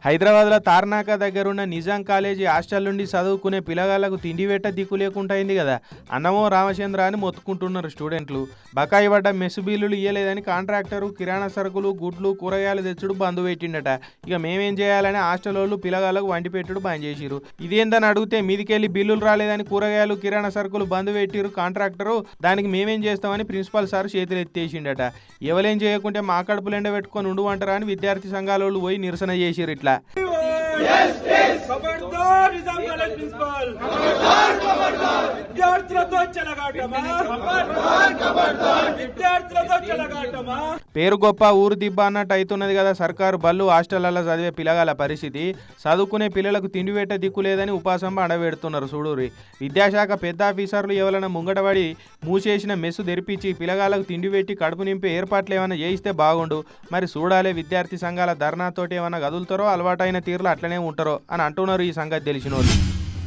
హైదరాబాద్లో తార్నాక దగ్గరున్న Nizam college hostel నుండి చదువుకునే పిల్లగాళ్లకు తిండి పెట్ట దిక్కు లేకుండా అయింది కదా. అన్నమో రామచంద్ర అని మొత్తుకుంటున్నారు స్టూడెంట్లు. బకాయి పడ్డ మెస్సు బిల్లులు ఇయ్యలేదని కాంట్రాక్టరు కిరాణా సరుకులు గుడ్లు కూరగాయలు తెచ్చుడు బంద్ పెట్టిండట. ఇక మేమేం చేయాలని హాస్టల్ వాళ్ళు పిల్లగాళ్లకు వండి పెట్టుడు బంద్ చేసిరు. ఇదేందని అడిగితే మీదికెళ్ళి బిల్లులు రాలేదని కూరగాయలు కిరాణా సరుకులు బంద్ పెట్టిరు కాంట్రాక్టరు, దానికి మేమేం చేస్తామని ప్రిన్సిపాల్ సార్ చేతులు ఎత్తేసిండట. ఎవరేం చేయకుంటే మా కడుపులు ఎండ పెట్టుకొని ఉండుమంటారా అని విద్యార్థి సంఘాల వాళ్ళు పోయి నిరసన చేసిరు. ఇట్లా పేరు గొప్ప ఊరు దిబ్బ అన్నట్టు అవుతున్నది కదా సర్కారు బళ్ళు హాస్టళ్లలో చదివే పిల్లగాల పరిస్థితి. చదువుకునే పిల్లలకు తిండి పెట్టే దిక్కు లేదని ఉపాసంబ అడబెడుతున్నారు చూడూరి. విద్యాశాఖ పెద్ద ఆఫీసర్లు ఎవరైనా ముంగటపడి మూసేసిన మెస్సు తెరిపించి పిల్లగాలకు తిండి పెట్టి కడుపు నింపే ఏర్పాట్లు ఏమైనా చేయిస్తే బాగుండు. మరి చూడాలే విద్యార్థి సంఘాల ధర్నాతోటి ఏమైనా కదులుతారో అలవాటైన తీరులో అట్లనే ఉంటారో అని అంటున్నారు ఈ సంగతి తెలిసిన వాళ్ళు.